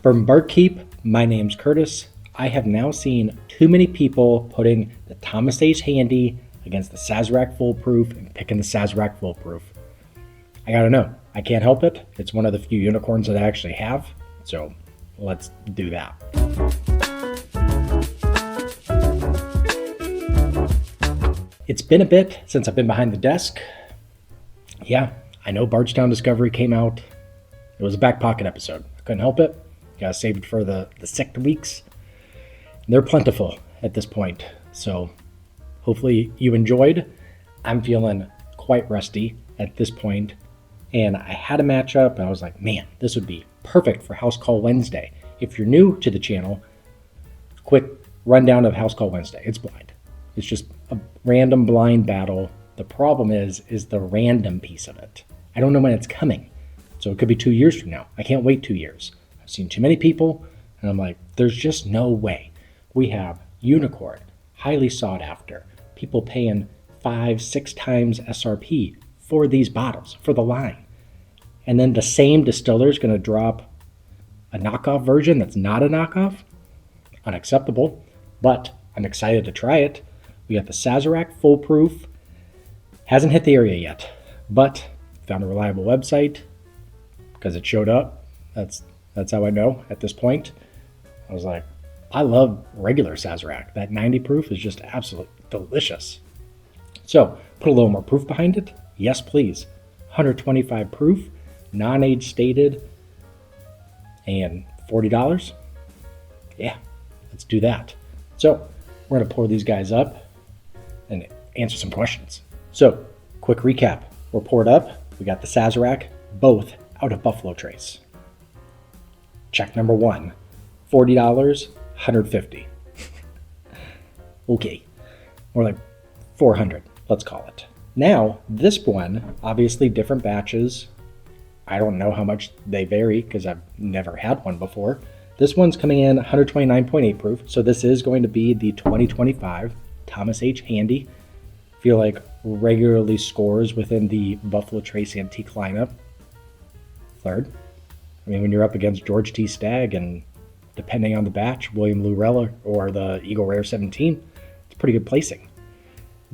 Bourbonbarkeep, my name's Curtis. I have now seen too many people putting the Thomas H. Handy against the Sazerac Foolproof and picking the Sazerac Foolproof. I gotta know, I can't help it. It's one of the few unicorns that I actually have, so let's do that. It's been a bit since I've been behind the desk. Yeah, I know Bardstown Discovery came out. It was a back pocket episode. I couldn't help it. Gotta save it for the sick weeks. They're plentiful at this point, so hopefully you enjoyed. I'm feeling quite rusty at this point, and I had a matchup, and I was like, man, this would be perfect for House Call Wednesday. If you're new to the channel, quick rundown of House Call Wednesday. It's blind. It's just a random blind battle. The problem is the random piece of it. I don't know when it's coming, so it could be 2 years from now. I can't wait 2 years. I've seen too many people, and I'm like, there's just no way. We have unicorn, highly sought after, people paying 5-6 times SRP for these bottles, for the line. And then the same distiller is going to drop a knockoff version that's not a knockoff? Unacceptable, but I'm excited to try it. We got the Sazerac Foolproof. Hasn't hit the area yet, but found a reliable website because it showed up. That's how I know at this point. I was like, I love regular Sazerac. That 90 proof is just absolutely delicious. So put a little more proof behind it. Yes, please. 125 proof, non-age stated, and $40. Yeah, let's do that. So we're gonna pour these guys up and answer some questions. So quick recap. We're poured up. We got the Sazerac, both out of Buffalo Trace. Check number one, $40, 150. Okay, more like 400, let's call it. Now, this one, obviously different batches. I don't know how much they vary because I've never had one before. This one's coming in 129.8 proof, so this is going to be the 2025 Thomas H. Handy. Feel like regularly scores within the Buffalo Trace Antique lineup. Third. I mean, when you're up against George T. Stagg and depending on the batch, William Lurella or the Eagle Rare 17, it's pretty good placing.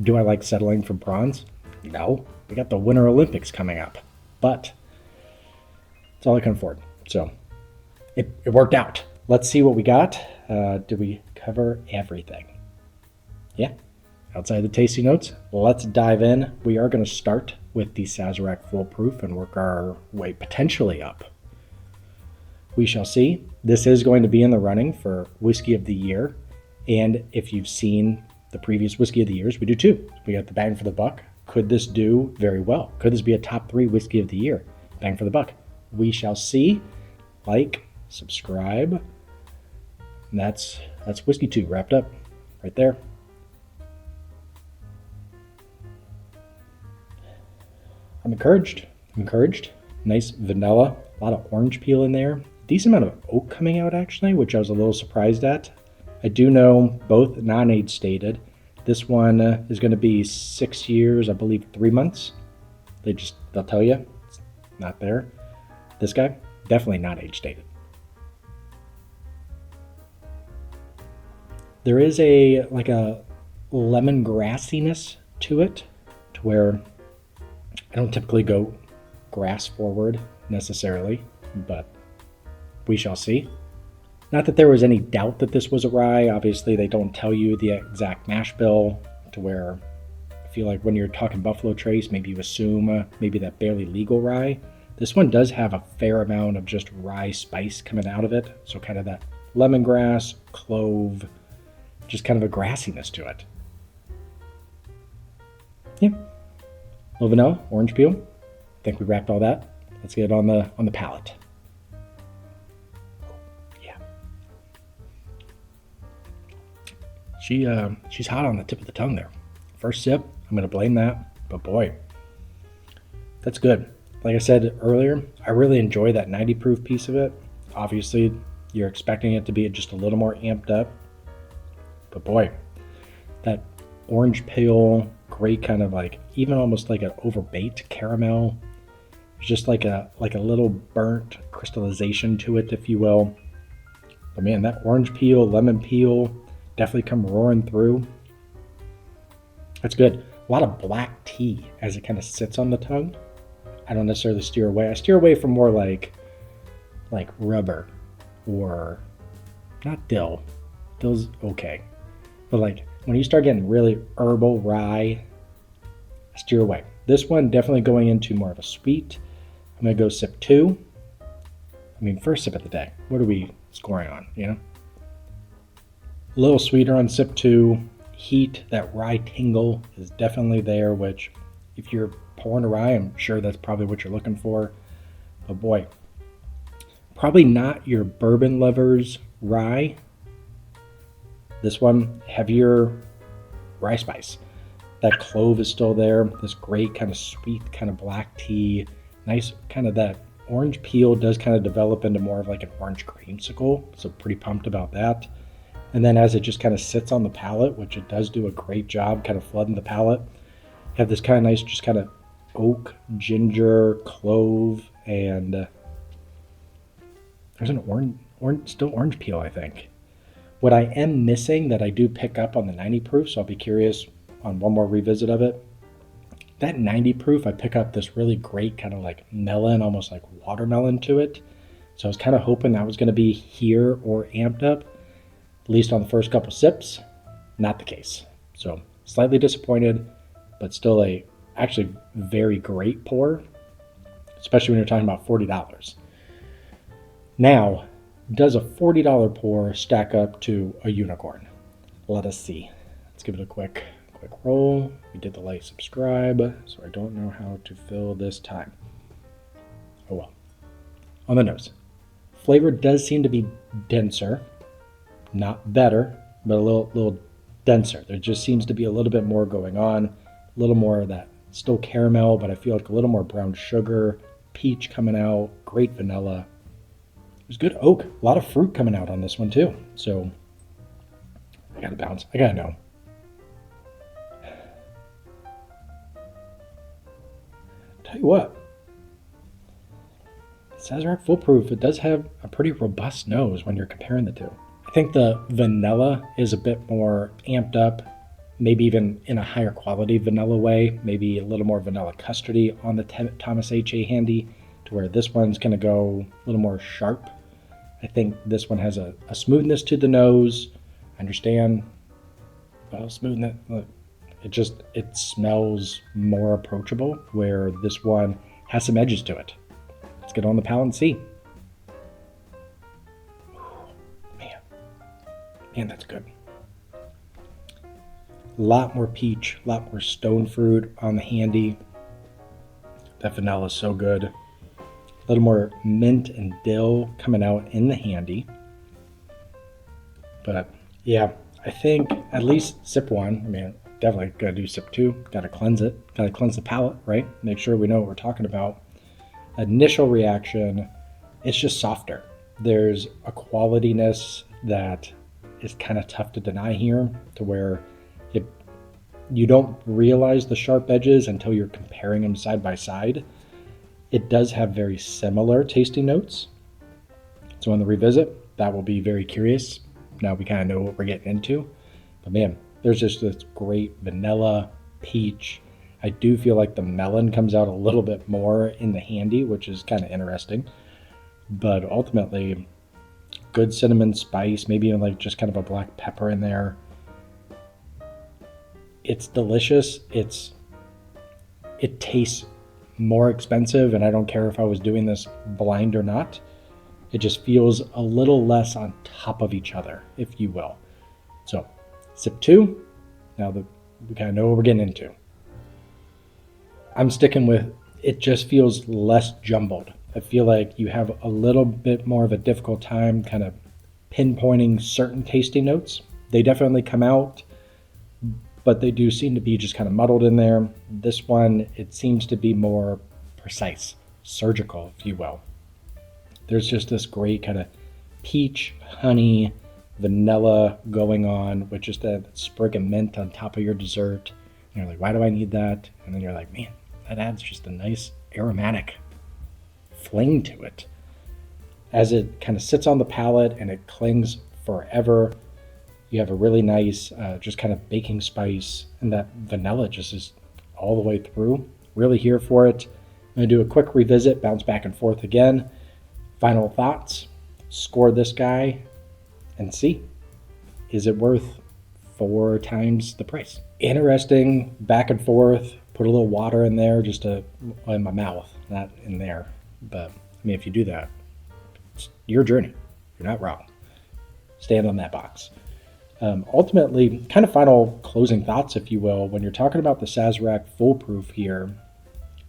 Do I like settling for bronze? No. We got the Winter Olympics coming up, but it's all I can afford. So it worked out. Let's see what we got. Did we cover everything? Yeah. Outside the tasty notes, let's dive in. We are going to start with the Sazerac Foolproof and work our way potentially up. We shall see. This is going to be in the running for Whiskey of the Year. And if you've seen the previous Whiskey of the Years, we do too. We got the bang for the buck. Could this do very well? Could this be a top 3 Whiskey of the Year? Bang for the buck. We shall see. Like, subscribe. And that's WhiskeyTube wrapped up right there. I'm encouraged. Nice vanilla, a lot of orange peel in there. Decent amount of oak coming out actually, which I was a little surprised at. I do know both non-age stated. This one is going to be 6 years, I believe 3 months. They'll tell you it's not there. This guy, definitely not age stated. There is a lemon grassiness to it, to where I don't typically go grass forward necessarily, but we shall see. Not that there was any doubt that this was a rye. Obviously, they don't tell you the exact mash bill, to where I feel like when you're talking Buffalo Trace, maybe you assume maybe that barely legal rye. This one does have a fair amount of just rye spice coming out of it. So kind of that lemongrass, clove, just kind of a grassiness to it. Yeah. Little vanilla, orange peel. I think we wrapped all that. Let's get it on the palate. Yeah. She's hot on the tip of the tongue there. First sip, I'm gonna blame that, but boy, that's good. Like I said earlier, I really enjoy that 90 proof piece of it. Obviously, you're expecting it to be just a little more amped up, but boy, that orange peel, great kind of like, even almost like an overbaked caramel. It's just like a little burnt crystallization to it, if you will. But man, that orange peel, lemon peel, definitely come roaring through. That's good. A lot of black tea as it kind of sits on the tongue. I don't necessarily steer away. I steer away from more like rubber or not dill. Dill's okay. But like when you start getting really herbal rye, I steer away. This one definitely going into more of a sweet. I'm going to go sip 2. I mean, first sip of the day. What are we scoring on, you know? A little sweeter on sip 2. Heat, that rye tingle is definitely there, which if you're pouring a rye, I'm sure that's probably what you're looking for. But boy, probably not your bourbon lovers rye. This one, heavier rye spice. That clove is still there. This great kind of sweet kind of black tea. Nice kind of that orange peel does kind of develop into more of like an orange creamsicle. So pretty pumped about that. And then as it just kind of sits on the palate, which it does do a great job kind of flooding the palate, you have this kind of nice just kind of oak, ginger, clove, and there's an still orange peel, I think. What I am missing that I do pick up on the 90 proof, so I'll be curious on one more revisit of it. That 90 proof, I pick up this really great kind of like melon, almost like watermelon to it. So I was kind of hoping that was going to be here or amped up, at least on the first couple sips. Not the case. So slightly disappointed, but still a actually very great pour, especially when you're talking about $40. Now, does a $40 pour stack up to a unicorn? Let us see. Let's give it a quick roll. We did the like, subscribe, so I don't know how to fill this time. Oh well. On the nose, flavor does seem to be denser, not better, but a little denser. There just seems to be a little bit more going on, a little more of that still caramel, but I feel like a little more brown sugar, peach coming out, great vanilla. There's good oak, a lot of fruit coming out on this one too. So I gotta bounce. I gotta know. Tell you what, Sazerac Foolproof, it does have a pretty robust nose when you're comparing the two. I think the vanilla is a bit more amped up, maybe even in a higher quality vanilla way, maybe a little more vanilla custardy on the Thomas H.A. Handy, to where this one's going to go a little more sharp. I think this one has a smoothness to the nose. I understand. Well, smoothness, it smells more approachable, where this one has some edges to it. Let's get on the palate and see. Man, that's good. A lot more peach, a lot more stone fruit on the Handy. That vanilla is so good. A little more mint and dill coming out in the Handy. But yeah, I think at least sip 1. I mean, definitely gotta do sip 2. Gotta cleanse it. Gotta cleanse the palate, right? Make sure we know what we're talking about. Initial reaction, it's just softer. There's a qualityness that is kind of tough to deny here, to where you don't realize the sharp edges until you're comparing them side by side. It does have very similar tasting notes. So on the revisit, that will be very curious. Now we kind of know what we're getting into. But man, there's just this great vanilla, peach. I do feel like the melon comes out a little bit more in the Handy, which is kind of interesting. But ultimately, good cinnamon spice, maybe even like just kind of a black pepper in there. It's delicious. It tastes more expensive, and I don't care if I was doing this blind or not. It just feels a little less on top of each other, if you will. So, sip 2. Now that we kind of know what we're getting into. I'm sticking with, it just feels less jumbled. I feel like you have a little bit more of a difficult time kind of pinpointing certain tasting notes. They definitely come out, but they do seem to be just kind of muddled in there. This one, it seems to be more precise, surgical, if you will. There's just this great kind of peach, honey, vanilla going on with just that sprig of mint on top of your dessert. And you're like, why do I need that? And then you're like, man, that adds just a nice aromatic fling to it. as it kind of sits on the palate and it clings forever. You have a really nice, just kind of baking spice, and that vanilla just is all the way through. Really here for it. I'm going to do a quick revisit, bounce back and forth again. Final thoughts, score this guy, and see, is it worth 4 times the price? Interesting, back and forth, put a little water in there just to, in my mouth, not in there. But, I mean, if you do that, it's your journey. You're not wrong. Stand on that box. Ultimately, kind of final closing thoughts, if you will, when you're talking about the Sazerac Foolproof here,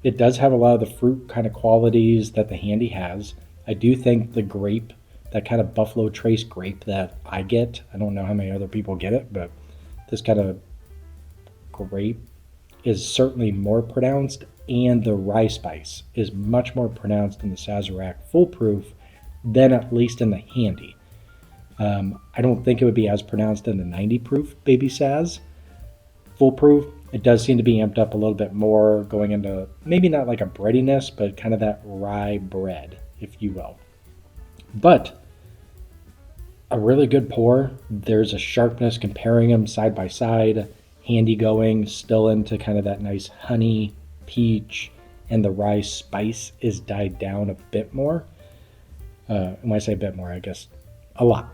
it does have a lot of the fruit kind of qualities that the Handy has. I do think the grape, that kind of Buffalo Trace grape that I get, I don't know how many other people get it, but this kind of grape is certainly more pronounced, and the rye spice is much more pronounced in the Sazerac Foolproof than at least in the Handy. I don't think it would be as pronounced in the 90 proof Baby Saz Foolproof. It does seem to be amped up a little bit more, going into maybe not like a breadiness, but kind of that rye bread, if you will. But a really good pour. There's a sharpness comparing them side by side. Handy going, still into kind of that nice honey, peach, and the rye spice is died down a bit more. When I say a bit more, I guess a lot.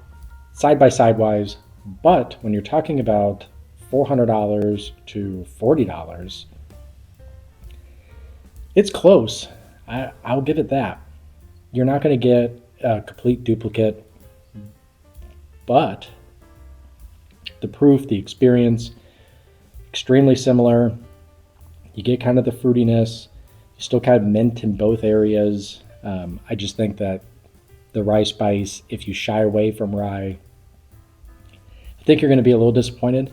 Side by side wise, but when you're talking about $400 to $40, it's close. I'll give it that. You're not going to get a complete duplicate, but the proof, the experience, extremely similar. You get kind of the fruitiness. You still kind of mint in both areas. I just think that the rye spice, if you shy away from rye, I think you're going to be a little disappointed.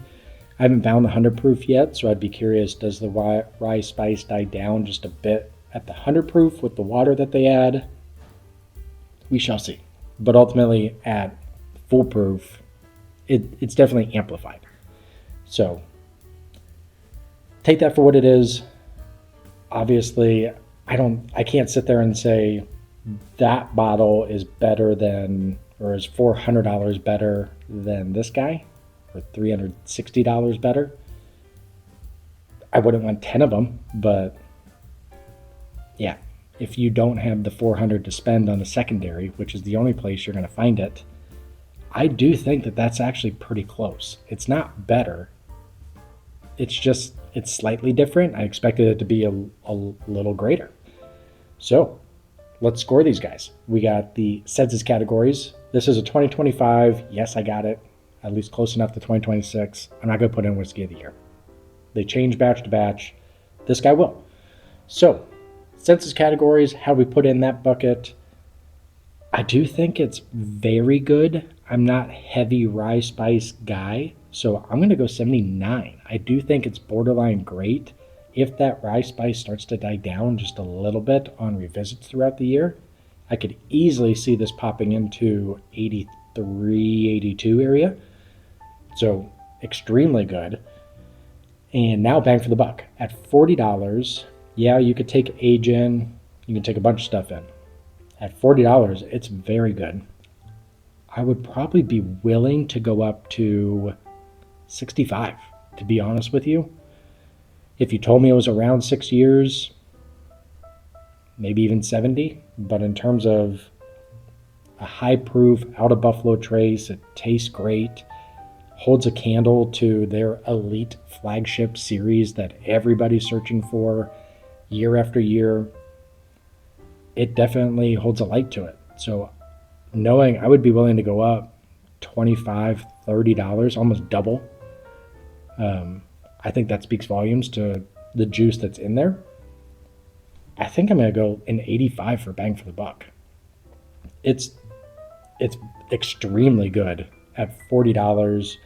I haven't found the 100 proof yet, so I'd be curious, does the rye spice die down just a bit at the 100 proof with the water that they add? We shall see. But ultimately, at Foolproof, it's definitely amplified. So take that for what it is. Obviously, I can't sit there and say that bottle is better than, or is $400 better than this guy, or $360 better. I wouldn't want 10 of them, but yeah, if you don't have the $400 to spend on the secondary, which is the only place you're going to find it, I do think that that's actually pretty close. It's not better. It's slightly different. I expected it to be a little greater. So let's score these guys. We got the census categories. This is a 2025. Yes, I got it. At least close enough to 2026. I'm not going to put in Whiskey of the Year. They change batch to batch. This guy will. So, census categories, how do we put in that bucket? I do think it's very good. I'm not heavy rye spice guy, so I'm going to go 79. I do think it's borderline great. If that rye spice starts to die down just a little bit on revisits throughout the year, I could easily see this popping into 83, 82 area. So extremely good. And now bang for the buck. At $40, yeah, you could take age in, you can take a bunch of stuff in. At $40, it's very good. I would probably be willing to go up to 65, to be honest with you. If you told me it was around 6 years, maybe even 70. But in terms of a high proof, out of Buffalo Trace, it tastes great, holds a candle to their elite flagship series that everybody's searching for year after year. It definitely holds a light to it. So knowing I would be willing to go up $25, $30, almost double. I think that speaks volumes to the juice that's in there. I think I'm going to go in 85 for bang for the buck. It's extremely good at $40.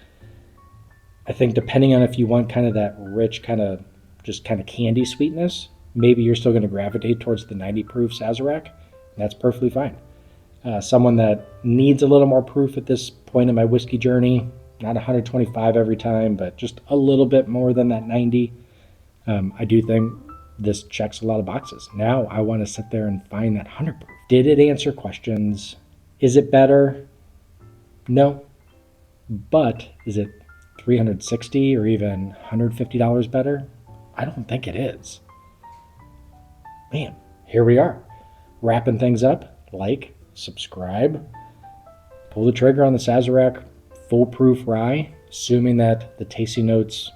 I think depending on if you want kind of that rich kind of candy sweetness, maybe you're still going to gravitate towards the 90 proof Sazerac. That's perfectly fine. Someone that needs a little more proof at this point in my whiskey journey, not 125 every time, but just a little bit more than that 90. I do think this checks a lot of boxes. Now I want to sit there and find that 100 proof. Did it answer questions? Is it better? No. But is it $360 or even $150 better? I don't think it is. Man, here we are. Wrapping things up. Like, subscribe. Pull the trigger on the Sazerac foolproof rye, assuming that the tasty notes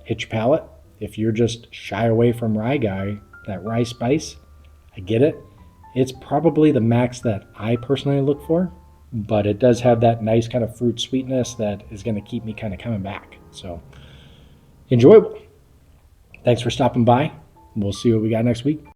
hit your palate. If you're just shy away from rye guy, that rye spice, I get it. It's probably the max that I personally look for, but it does have that nice kind of fruit sweetness that is going to keep me kind of coming back. So enjoyable. Thanks for stopping by. We'll see what we got next week.